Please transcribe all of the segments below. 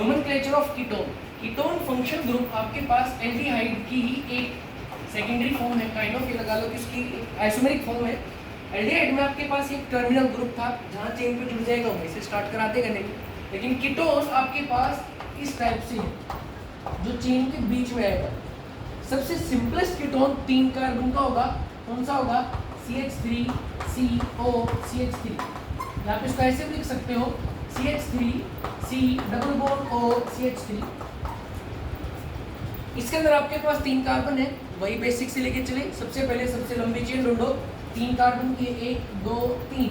Nomenclature of ketone. Ketone function group आपके पास aldehyde की ही एक सेकेंडरी फॉर्म है, काइंड ऑफ ये लगा लो कि इसकी आइसोमेरिक फॉर्म है। एल्डिहाइड में आपके पास एक टर्मिनल ग्रुप था जहाँ चेन पे जुड़ जाएगा वैसे स्टार्ट कराते नहीं, लेकिन कीटोन आपके पास इस टाइप से है जो चेन के बीच में आएगा। सबसे सिंपलेस्ट कीटोन 3 कार्बन का होगा, कौन सा होगा? CH3 CO CH3। यहाँ पे इसको ऐसे भी लिख सकते हो CH3 C double bond O CH3। इसके अंदर आपके पास 3 कार्बन है, वही बेसिक से लेके चले। सबसे पहले सबसे लंबी चेन ढूंढो, 3 कार्बन की 1 2 3।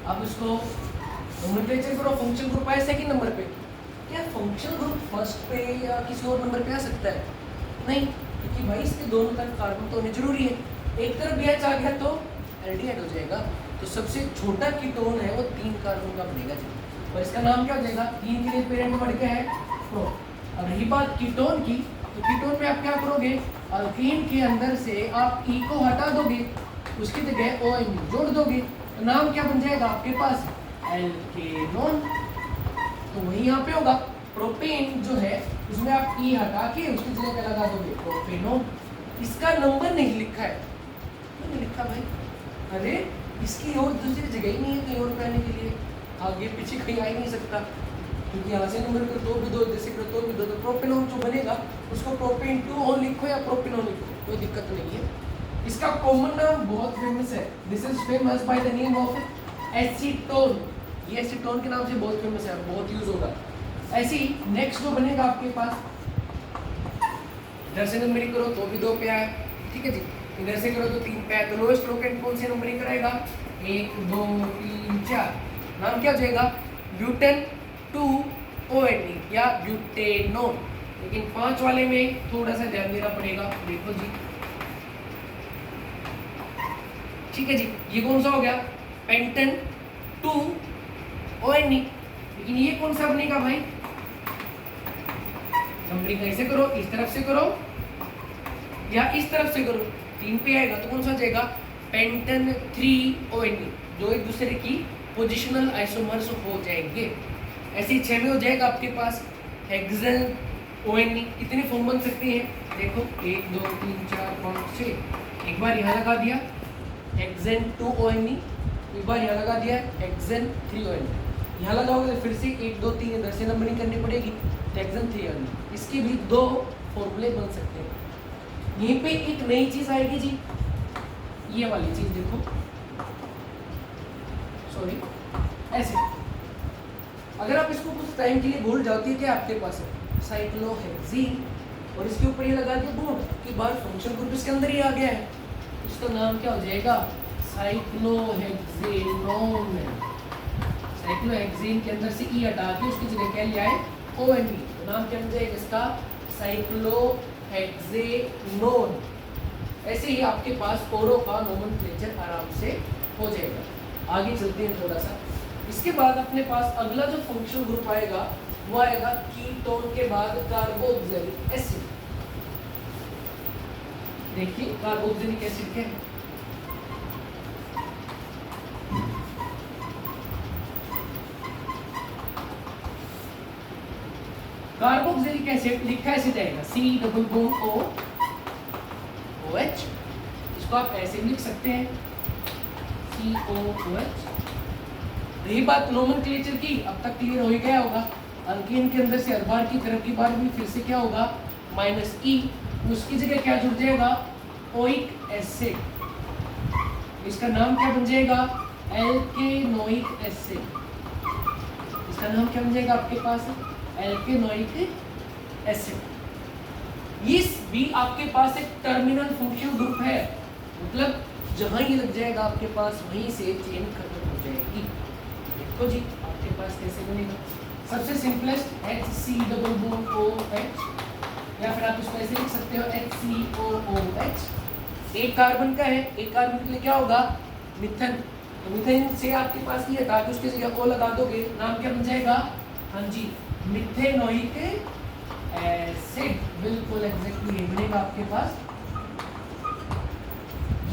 अब इसको नोमेनक्लेचर करो, फंक्शन ग्रुप आया सेकंड नंबर पे। क्या फंक्शन ग्रुप फर्स्ट पे या किसी और नंबर पे आ सकता है? नहीं, क्योंकि भाई इसके दोनों तरफ कार्बन तो होने जरूरी है। एक तरफ BH आ गया तो एल्डिहाइड हो जाएगा। तो सबसे छोटा कीटोन है वो 3 कार्बन का बनेगा जी, और इसका नाम क्या हो जाएगा? 3 के लिए पेरेंट बढ़ गया है प्रो। अब रही बात कीटोन की, तो कीटोन में आप क्या करोगे? अल्कीन के अंदर से आप E को हटा दोगे, उसकी जगह ON जोड़ दोगे, तो नाम क्या बन जाएगा आपके पास? एल्केनोन। तो वही यहाँ पे होगा। प्रोपेन जो है उसमें आप E हटा के उसकी जगह क्या लगा दोगे? प्रोपेनोन। इसका नंबर नहीं लिखा है, क्यों नहीं लिखा भाई? अरे इसकी और दूसरी जगह ही नहीं है कहीं और कहने के लिए, आगे पीछे कहीं आ ही नहीं सकता, क्योंकि यहाँ से नंबर कर दो भी दो, जैसे कर दो भी दो, तो प्रोपेनोन जो बनेगा उसको प्रोपेन 2 ऑन लिखो या प्रोपेनोन लिखो, कोई दिक्कत नहीं है। इसका कॉमन नाम बहुत फेमस है, this is famous by the name of acetone. ये एसीटोन के नाम से बहुत फेमस है, बहुत यूज होगा। ऐसे ही नेक्स्ट जो बनेगा आपके पास, इधर से नंबरिंग करो तो भी 2 पे आए, ठीक है जी। इधर से करो तो 3 पे आए, तो लोएस्ट लोकेंट कौन से नंबरिंग कराएगा? 1 2 3 4। नाम क्या हो जाएगा? ब्यूटेन 2ONE या ब्यूटेनोन। लेकिन 5 वाले में थोड़ा सा ध्यान देना पड़ेगा, देखो जी, ठीक है जी। ये कौन सा हो गया? पेंटन 2ONE। लेकिन ये कौन सा बनेगा भाई? नंबरिंग कैसे करो? इस तरफ से करो या इस तरफ से करो, 3 पे आएगा तो कौन सा जाएगा? पेंटन 3ONE, जो एक दूसरे की पोजिशनल आइसोमर्स हो जाएंगे। ऐसे ही 6 में हो जाएगा आपके पास हेक्सेन ONE। कितने फॉर्म बन सकते हैं? देखो 1 2 3 4 5 6। एक बार यहाँ लगा दिया हेक्सेन 2ONE, एक बार यहाँ लगा दिया हेक्सेन 3ONE। यहाँ लगाओगे तो फिर से 1 2 3 इधर से नंबरिंग करनी पड़ेगी, हेक्सेन 3ONE। इसके भी 2 फॉर्मूले बन सकते हैं। यहीं पे एक नई चीज आएगी जी, ये वाली चीज देखो, सॉरी ऐसे। अगर आप इसको कुछ टाइम के लिए भूल जाती है, क्या आपके पास है? साइक्लोहेक्सीन, और इसके ऊपर ये लगा दिया बोर्ड कि बार फंक्शन ग्रुप इसके अंदर ही आ गया है, उसका नाम क्या हो जाएगा? साइक्लोहेक्सेनोन। साइक्लोहेक्सीन के अंदर से E हटा के उसकी जगह क्या लिया है? ONE। तो नाम क्या हो जाएगा इसका? साइक्लोहेक्सेनोन। ऐसे ही आपके पास औरों का नोमेनक्लेचर आराम से हो जाएगा। आगे चलते हैं थोड़ा सा। इसके बाद अपने पास अगला जो फंक्शनल ग्रुप आएगा वो आएगा कीटोन के बाद कार्बोक्सिलिक एसिड। देखिए कार्बोक्सिलिक एसिड क्या है? कार्बोक्सिलिक एसिड लिखा ऐसे जाएगा C double bond O OH। इसको आप ऐसे भी लिख सकते हैं COOH। रही बात नोमेनक्लेचर की, अब तक क्लियर हो ही गया होगा। अल्कीन के अंदर से हर बार की तरफ की बार भी फिर से क्या होगा? -E। उसकी जगह क्या जुड़ जाएगा? Oic acid. इसका नाम क्या बन जाएगा? एल्केनोइक एसिड। इसका नाम क्या बन जाएगा आपके पास? एल्केनोइक एसिड। ये भी आपके पास एक टर्मिनल फंक्शन ग्रुप है, मतलब जहां ये लग जाएगा आपके पास वहीं से चेन खत्म हो जाएगी। देखो जी आपके पास कैसे बनेगा? सबसे सिंपलेस्ट HC_OH, या फिर आप इसको ऐसे लिख सकते हो HCOOH। एक कार्बन का है, एक कार्बन के लिए क्या होगा? मिथन। तो मिथेन से आपके पास ये हटा के उसकी जगह O लगा दोगे, नाम क्या बन जाएगा? हाँ जी, मिथेनोइक एसिड। बिल्कुल एग्जैक्टली ये बनेगा आपके पास।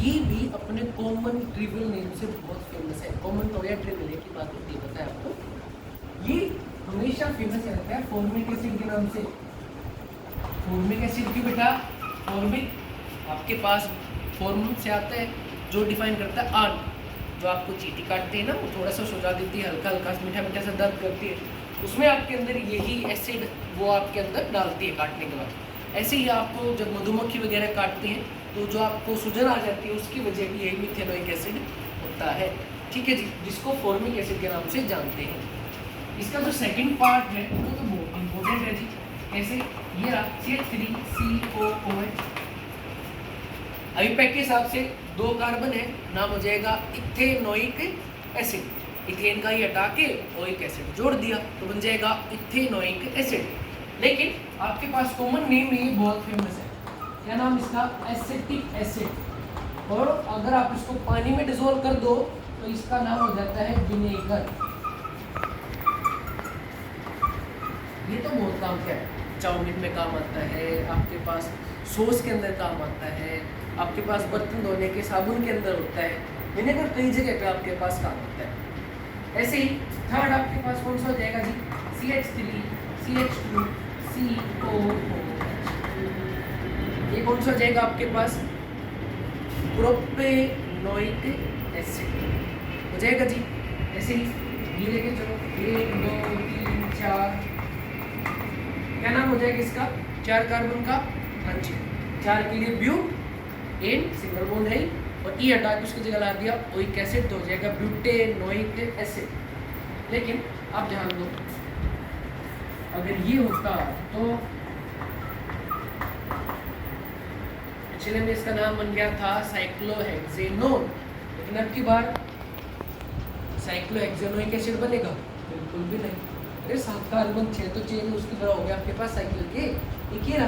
ये भी अपने कॉमन ट्रिवियल नेम से बहुत फेमस है। कॉमन हो या ट्रिवियल की बात होती है, पता है आपको? ये हमेशा फेमस रहता है फॉर्मिक एसिड के नाम से। फॉर्मिक एसिड की बेटा फॉर्मिक आपके पास फॉर्म से आता है, जो डिफाइन करता है आन। जो आपको चींटी काटती है ना, वो थोड़ा सा सुझा देती है, हल्का हल्का मीठा मीठा सा दर्द करती है, उसमें आपके अंदर यही एसिड वो आपके अंदर डालती है काटने के बाद। ऐसे ही आपको जब मधुमक्खी वगैरह काटती हैं तो जो आपको सूजन आ जाती है उसकी वजह भी यही मिथेनोइक एसिड होता है। ठीक है जी, जिसको फॉर्मिक एसिड के नाम से जानते हैं। इसका जो सेकंड पार्ट है वो तो बहुत इंपॉर्टेंट है जी। कैसे? ये रहा CH3COOH। अभी पैक के हिसाब से 2 कार्बन है, नाम हो जाएगा इथेनोइक एसिड। इथेन का ही हटा के ओइक एसिड जोड़ दिया तो बन जाएगा इथेनोइक एसिड। लेकिन आपके पास कॉमन नेम ये बहुत फेमस है, क्या नाम इसका? Acetic acid. और अगर आप इसको पानी में डिसॉल्व कर दो तो इसका नाम हो जाता है विनेगर। ये तो बहुत काम का है, चाउमीन में काम आता है, आपके पास सॉस के अंदर काम आता है, आपके पास बर्तन धोने के साबुन के अंदर होता है। विनेगर कई जगह पे आपके पास काम होता है। ऐसे ही थर्ड आपके पास कौन सा हो जाएगा जी? CH3CH2COOH। ये कौन सा हो जाएगा आपके पास? प्रोपेनोइक एसिड हो जाएगा जी। ऐसे ही ये लेके चलो 1 2 3 4, क्या नाम हो जाएगा इसका? 4 कार्बन का, हाँ जी, 4 के लिए ब्यूट एन सिंगल बॉन्ड है और ई हटा के उसकी जगह ला दिया ओइक एसिड तो हो जाएगा ब्यूटेनोइक एसिड। लेकिन आप ध्यान दो, अगर ये होता तो पिछले में इसका नाम बन गया था साइक्लोहेक्सेनोन, लेकिन अब की बार साइक्लोहेक्सेनोइक एसिड बनेगा? बिल्कुल भी नहीं। अरे 7 कार्बन 6 तो चेन उसकी तरह हो गया आपके पास साइकिल के, एक ही रहा।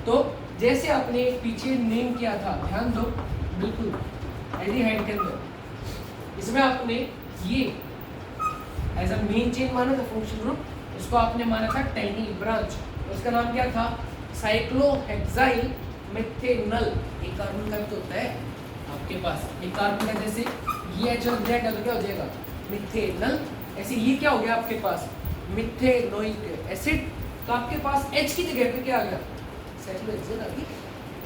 तो जैसे आपने पीछे नेम किया था, ध्यान दो बिल्कुल, एल्डिहाइड के अंदर इसमें आपने ये एज अ मेन चेन माना था फंक्शनल ग्रुप, उसको आपने माना था टाइनी ब्रांच, उसका नाम क्या था? साइक्लोहेक्साइल मेथेनल। एक कार्बन का तो होता है आपके पास, एक कार्बन का जैसे ये H और Z क्या हो जाएगा? मिथेनल। ऐसे ये क्या हो गया आपके पास? Methanoic acid. तो आपके पास H की जगह पे क्या आ गया? साइक्लोहेक्सेन आ गई,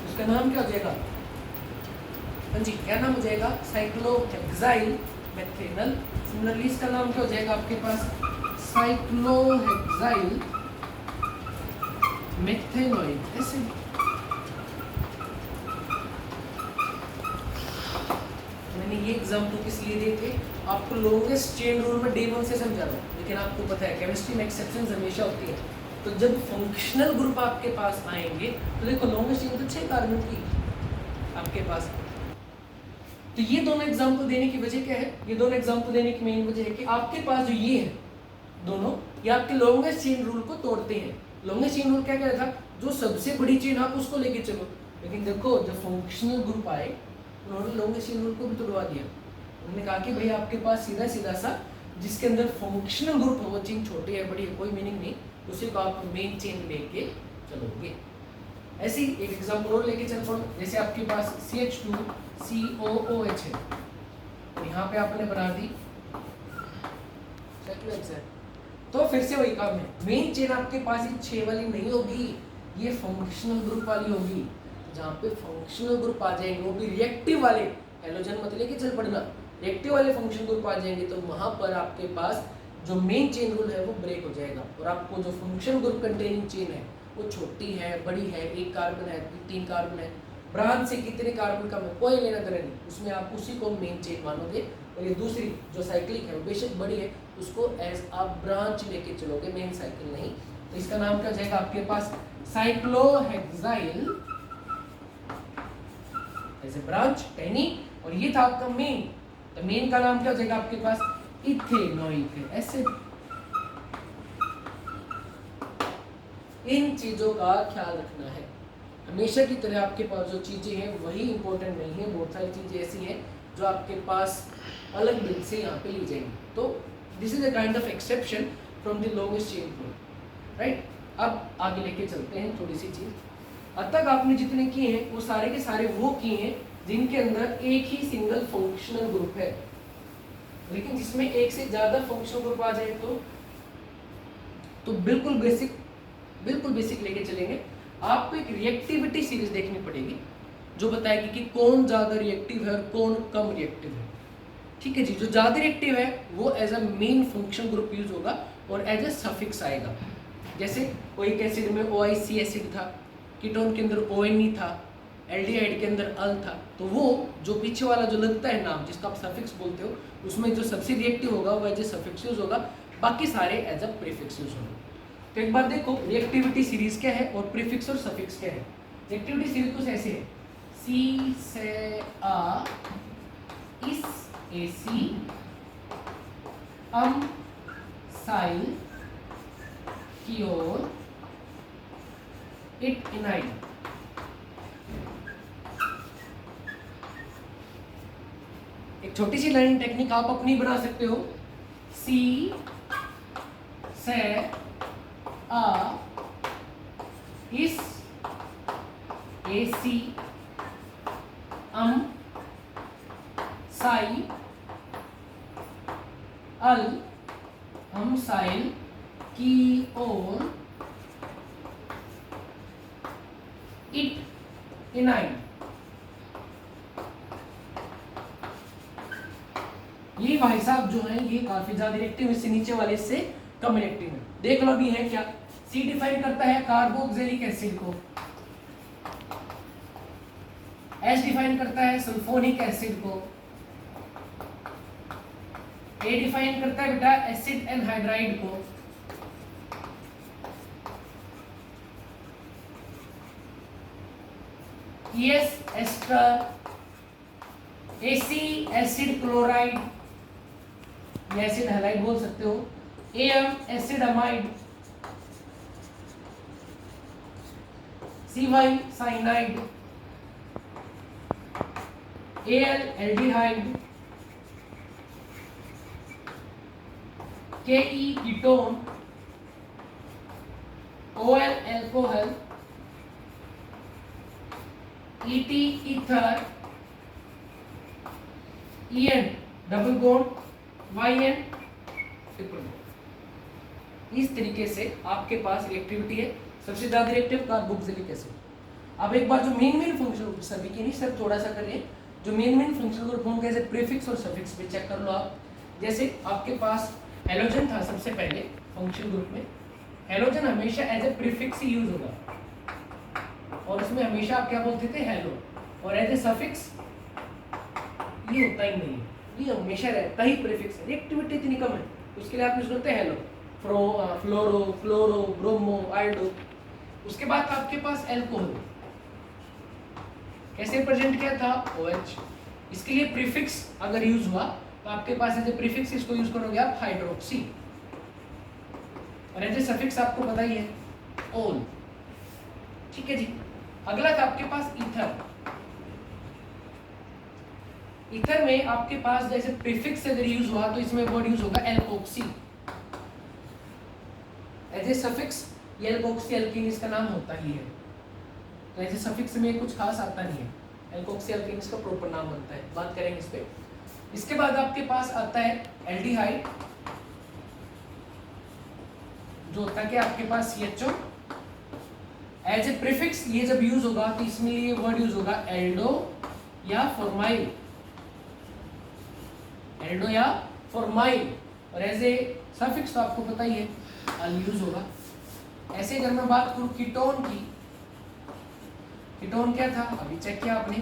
उसका नाम क्या हो जाएगा? हाँ जी, क्या नाम हो जाएगा? साइक्लोहेक्साइल मेथेनल। सिमिलरली इसका नाम क्या हो जाएगा आपके पास? Cyclohexyl methanoic acid. मैंने ये एग्जाम्पल किस लिए दिए थे? आपको लॉन्गेस्ट चेन रूल में डे 1 से समझा रहा हूँ, लेकिन आपको पता है केमिस्ट्री में एक्सेप्शंस हमेशा होती है। तो जब फंक्शनल ग्रुप आपके पास आएंगे तो देखो लॉन्गेस्ट चेन तो 6 कार्बन की आपके पास। तो ये दोनों एग्जाम्पल देने की वजह क्या है? ये दोनों एग्जाम्पल देने की मेन वजह है कि आपके पास जो ये है दोनों, ये आपके लॉन्गेस्ट चेन रूल को तोड़ते हैं। लॉन्गेस्ट चेन रूल क्या कह रहा था? जो सबसे बड़ी चेन आप उसको लेके चलो। लेकिन देखो जब फंक्शनल ग्रुप आए उन्होंने लॉन्गेस्ट चेन रूल को भी तोड़वा दिया। उन्होंने कहा कि भाई आपके पास सीधा सीधा सा जिसके अंदर फंक्शनल ग्रुप है वो चेन छोटी है बड़ी है कोई मीनिंग नहीं, उसी को आप मेन चेन लेके चलोगे। ऐसे ही एक एग्जाम्पल और लेके चल पड़ो, जैसे आपके पास CH2COOH है, तो यहाँ पे आपने बना दी साइक्लोहेक्सेन। तो फिर से वही काम है, मेन चेन आपके पास ये 6 वाली नहीं होगी, ये फंक्शनल ग्रुप वाली होगी। जहाँ पे फंक्शनल ग्रुप आ जाएंगे वो भी रिएक्टिव वाले, हेलोजन मत लेके चल पड़ना, रिएक्टिव वाले फंक्शनल ग्रुप आ जाएंगे तो वहाँ पर आपके पास जो मेन चेन रूल है वो ब्रेक हो जाएगा और आपको जो फंक्शनल ग्रुप कंटेनिंग चेन है वो छोटी है बड़ी है, 1 कार्बन है 3 कार्बन है, ब्रांच से कितने कार्बन कम है कोई लेना देना नहीं, उसमें आप उसी को मेन चेन मानोगे। और ये दूसरी जो साइक्लिक है वो बेशक बड़ी है, उसको एज आप ब्रांच लेके चलोगे, मेन साइकिल नहीं। तो इसका नाम क्या हो जाएगा आपके पास? Cyclohexyl as a branch Taini, और ये था आपका मेन। तो मेन का नाम क्या हो जाएगा आपके पास? Ethanoic acid. इन चीजों का ख्याल रखना है, हमेशा की तरह आपके पास जो चीजें हैं वही इंपॉर्टेंट नहीं है, बहुत सारी चीजें ऐसी हैं जो आपके पास अलग बिल से यहाँ पे ली जाएंगी। तो this is a kind of exception from the longest chain rule, right. अब आगे लेके चलते हैं थोड़ी सी चीज। अब तक आपने जितने किए हैं वो सारे के सारे वो किए हैं जिनके अंदर एक ही सिंगल फंक्शनल ग्रुप है, लेकिन जिसमें एक से ज्यादा फंक्शनल ग्रुप आ जाए तो तो बिल्कुल बेसिक लेके चलेंगे। आपको एक रिएक्टिविटी सीरीज देखनी पड़ेगी जो बताएगी कि कौन ज़्यादा रिएक्टिव है और कौन कम रिएक्टिव है। ठीक है जी, जो ज़्यादा रिएक्टिव है वो as a main function group use होगा और एज अ सफिक्स आएगा। जैसे ओइक एसिड में OIC एसिड था, कीटोन के अंदर ONE था, एल्डिहाइड के अंदर अल था, तो वो जो पीछे वाला जो लगता है नाम जिसका आप सफिक्स बोलते हो, उसमें जो सबसे रिएक्टिव होगा वो एज ए सफिक्स यूज होगा, बाकी सारे एज अ प्रीफिक्स यूज होंगे। तो एक बार देखो रिएक्टिविटी सीरीज क्या है और प्रीफिक्स और सफिक्स क्या है। रिएक्टिविटी सीरीज कुछ ऐसे है, C से A इस AC साइल की ओर इट इनाइड। एक छोटी सी लर्निंग टेक्निक आप अपनी बना सकते हो। C से A इस AC साई साइल की ओर इट इनाइड। ये भाई साहब जो है ये काफी ज्यादा रिएक्टिव, इससे नीचे वाले से कम रिएक्टिव है। देख लो अभी है क्या। C डिफाइन करता है कार्बोक्सिलिक एसिड को, H डिफाइन करता है सल्फोनिक एसिड को, A डिफाइन करता है बेटा एसिड एनहाइड्राइड को, ES ester, AC acid chloride, ये एसिड हैलाइड बोल सकते हो, AM acid amide, CY cyanide, AL aldehyde, KE ketone, OL alcohol, ET ether, EN double bond, YN triple bond. इस तरीके से आपके पास रिएक्टिविटी है। सबसे ज्यादा रिएक्टिव कार्बोक्सिलिक एसिड। अब एक बार जो मेन फंक्शन सभी के नहीं सर थोड़ा सा करिए, जो मेन फंक्शन ग्रुप होंगे जैसे प्रीफिक्स और सफिक्स पे चेक कर लो आप। जैसे आपके पास हेलोजन था सबसे पहले फंक्शन ग्रुप में, हेलोजन हमेशा एज ए प्रीफिक्स ही यूज होगा और उसमें हमेशा आप क्या बोलते थे हेलो, और एज ए सफिक्स ये होता ही नहीं है, ये हमेशा रहता ही प्रीफिक्स है। रिएक्टिविटी इतनी कम है उसके लिए आप यूज करते हैं हेलो, फ्लोरो, क्लोरो, ब्रोमो, आयोडो। उसके बाद आपके पास एल्कोहल कैसे प्रेजेंट किया था OH। इसके लिए प्रीफिक्स अगर यूज हुआ तो आपके पास एज ए प्रीफिक्स इसको यूज करोगे आप हाइड्रोक्सी, और एज ए सफिक्स आपको पता ही है ओल। ठीक है जी। अगला था आपके पास ईथर। ईथर में आपके पास जैसे प्रीफिक्स अगर यूज हुआ तो इसमें वर्ड यूज होगा एल्कोक्सी, एज ए सफिक्स ये एल्कोक्सी एल्कीन इसका नाम होता ही है, तो एज ए सफिक्स में कुछ खास आता नहीं है, एल्कोक्सी एल्कीन इसका प्रॉपर नाम बनता है, बात करेंगे इस पे। इसके बाद आपके पास आता है एल्डिहाइड, जो होता है कि आपके पास CHO एज ए प्रीफिक्स। ये जब यूज होगा तो इसमें ये वर्ड यूज होगा एल्डो या फॉर्माइल, एल्डो या फॉर्माइल, और एज ए सफिक्स तो आपको पता ही है अल यूज होगा। ऐसे अगर मैं बात करूं कीटोन की, कीटोन क्या था अभी चेक किया आपने।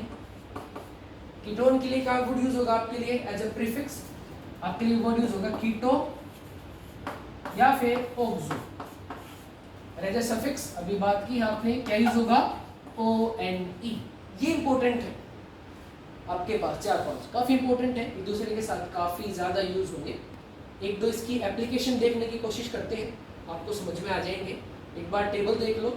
कीटोन के लिए क्या वर्ड यूज होगा आपके लिए एज ए प्रीफिक्स, आपके लिए वर्ड यूज होगा कीटो या फिर ऑक्सो, और एज ए सफिक्स अभी बात की आपने क्या यूज होगा ONE। ये इंपॉर्टेंट है आपके पास, 4-5 काफी इंपॉर्टेंट है, एक दूसरे के साथ काफी ज्यादा यूज होंगे। एक दो इसकी एप्लीकेशन देखने की कोशिश करते हैं, आपको समझ में आ जाएंगे। एक बार टेबल देख लो।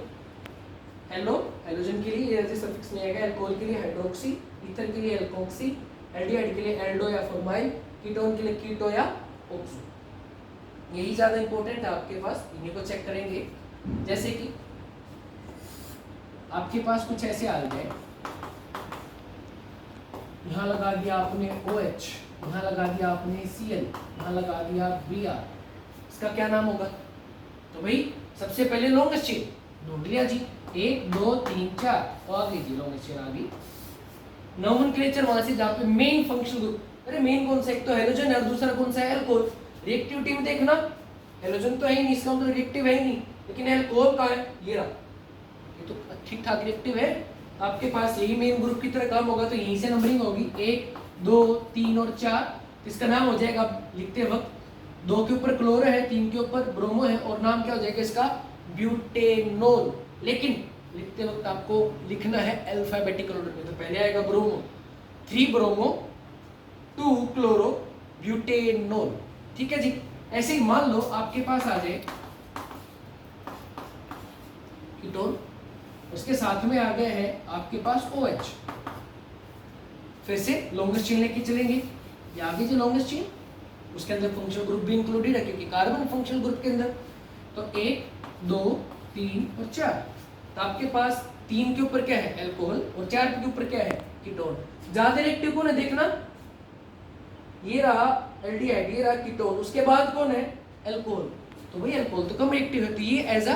हेलो हेलोजन के लिए एज ए सफिक्स में आएगा, अल्कोहल के लिए हाइड्रोक्सी, ईथर के लिए एल्कोक्सी, एल्डिहाइड के लिए एल्डो या फॉर्माइल, कीटोन के लिए कीटो या ऑक्सो। यही ज्यादा इंपॉर्टेंट है आपके पास, इन्हीं को चेक करेंगे। जैसे कि आपके पास कुछ ऐसे आ गए, यहाँ लगा दिया आपने OH, यहाँ लगा दिया आपने Cl, यहाँ लगा दिया Br, इसका क्या नाम होगा? तो भाई सबसे पहले लॉन्गेस्ट चेन ढूंढ लिया जी, 1 2 3 4, तो आ गई जी लॉन्गेस्ट चेन आ गई। नोमेनक्लेचर वहां से जहाँ पे मेन फंक्शनल ग्रुप, अरे मेन कौन सा, एक तो हेलोजन है और दूसरा कौन सा है एल्कोहल। रिएक्टिविटी में देखना हेलोजन तो है ही नहीं, इसका मतलब रिएक्टिव है ही नहीं, लेकिन एल्कोहल कहाँ है, ये रहा, ये तो ठीक ठाक रिएक्टिव है। आपके पास यही मेन ग्रुप की तरह काम होगा, तो यहीं से नंबरिंग होगी 1 2 3 और 4। इसका नाम हो जाएगा लिखते वक्त, 2 के ऊपर क्लोरो है, 3 के ऊपर ब्रोमो है, और नाम क्या हो जाएगा इसका, ब्यूटेनोल। लेकिन लिखते वक्त आपको लिखना है अल्फाबेटिकल ऑर्डर में, तो पहले आएगा ब्रोमो, 3 ब्रोमो 2 क्लोरो ब्यूटेनोल। ठीक है जी। ऐसे ही मान लो आपके पास आ जाए कीटोन, उसके साथ में आ गया है आपके पास OH, फिर से लॉन्गेस्ट चेन लेके चलेंगे, ये आगे जो लॉन्गेस्ट चेन, उसके अंदर फंक्शनल ग्रुप भी इंक्लूडेड है क्योंकि कार्बन फंक्शनल ग्रुप के अंदर। तो 1 2 3 और 4, तो आपके पास 3 के ऊपर क्या है एल्कोहल और 4 के ऊपर क्या है कीटोन। ज्यादा रिएक्टिव कौन है देखना, ये रहा एल्डिहाइड, ये रहा कीटोन, उसके बाद कौन है एल्कोहल। तो भाई एल्कोहल तो कम रिएक्टिव है, तो ये एज अ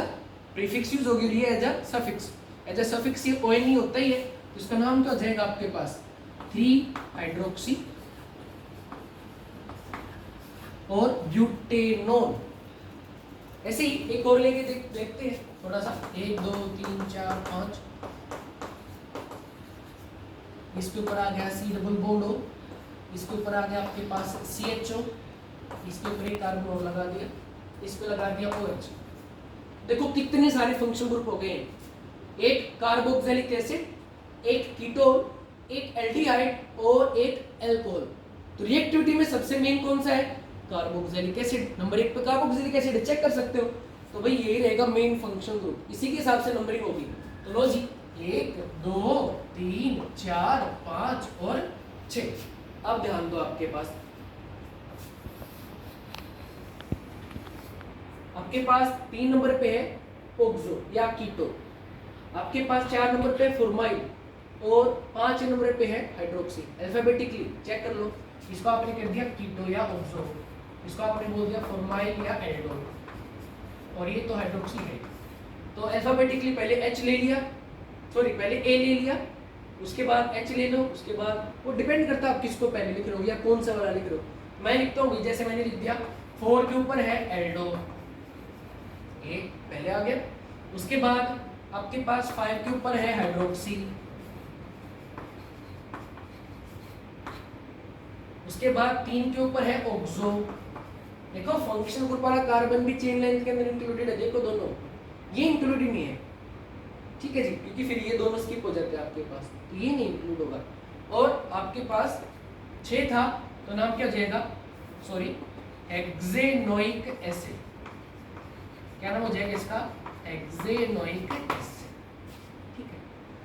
प्रीफिक्स यूज होगी, ये as a suffix. As a suffix ये ON नहीं होता ही है, तो इसका नाम क्या हो जाएगा आपके पास 3 हाइड्रोक्सी और ब्यूटेनोल। ऐसे ही एक और लेके देखते हैं थोड़ा सा, 1 2 3 4 5, इसके ऊपर आ गया C डबल बॉन्ड O, इसके ऊपर आ गया आपके पास CHO, इसके ऊपर एक कार्बन और लगा दिया, इस पे लगा दिया OH। देखो कितने सारे फंक्शनल ग्रुप हो गए हैं, एक कार्बोक्सिलिक एसिड, एक कीटोन, एक एल्डिहाइड और एक एल्कोहल। तो रिएक्टिविटी में सबसे मेन कौन सा है, कार्बोक्सिलिक एसिड। नंबर 1 पे कार्बोक्सिलिक एसिड चेक कर सकते हो, तो भाई यही रहेगा मेन फंक्शनल ग्रुप, इसी के हिसाब से नंबरिंग होगी। तो लो जी 1 2 3 4 5 और 6। अब ध्यान दो, आपके पास 3 नंबर पे है ऑक्सो या कीटो, आपके पास 4 नंबर पे फॉर्माइल और 5 नंबर पे है हाइड्रोक्सी। अल्फाबेटिकली चेक कर लो, इसको आपने कर दिया कीटो या ऑक्सो, इसको आपने बोल दिया फॉर्माइल या एल्डोल, और ये तो हाइड्रोक्सी है। तो अल्फाबेटिकली पहले H ले लिया, सॉरी पहले A ले लिया, उसके बाद H ले लो, उसके बाद वो डिपेंड करता है आप किसको पहले लिख रहे हो या कौन सा वाला लिख रहे हो। मैं लिखता हूँ जैसे मैंने लिख दिया 4 के ऊपर है एल्डो, A पहले आ गया, उसके बाद आपके पास 5 के ऊपर है हाइड्रोक्सी, उसके बाद 3 के ऊपर है ऑक्सो। देखो फंक्शनल ग्रुप वाला कार्बन भी चेन लेंथ के अंदर इंक्लूडेड है, देखो दोनों ये इंक्लूड ही नहीं है, ठीक है जी, क्योंकि फिर ये दोनों स्किप हो जाते हैं आपके पास, तो ये नहीं इंक्लूड होगा। और आपके पास 6 था, तो नाम क्या हो जाएगा, सॉरी हेक्सेनोइक एसिड, क्या नाम हो जाएगा इसका, हेक्सेनोइक एसिड। ठीक है,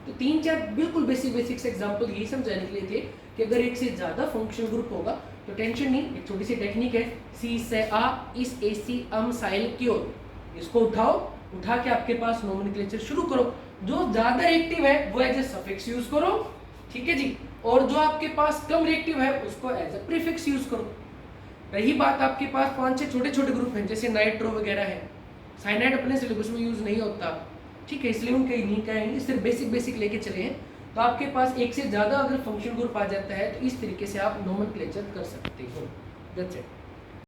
तो 3-4 बिल्कुल बेसिक से एग्जांपल यही समझाने के लिए थे कि अगर एक से ज्यादा फंक्शनल ग्रुप होगा तो टेंशन नहीं, एक छोटी सी टेक्निक है, सी से आ इस AC अम साइल की ओर, इसको उठाओ, उठा के आपके पास नोमेनक्लेचर शुरू करो। जो ज्यादा रिएक्टिव है वो एज ए सफिक्स यूज करो, ठीक है जी, और जो आपके पास कम रिएक्टिव है उसको एज ए प्रीफिक्स यूज करो। रही बात आपके पास 5-6 छोटे ग्रुप हैं जैसे नाइट्रो वगैरह है, साइनाइड अपने सिलेबस में यूज नहीं होता, ठीक है, इसलिए उनके नहीं कहेंगे, सिर्फ बेसिक लेके चले हैं। तो आपके पास एक से ज्यादा अगर फंक्शन ग्रुप आ जाता है तो इस तरीके से आप नोमेनक्लेचर कर सकते हो। That's it.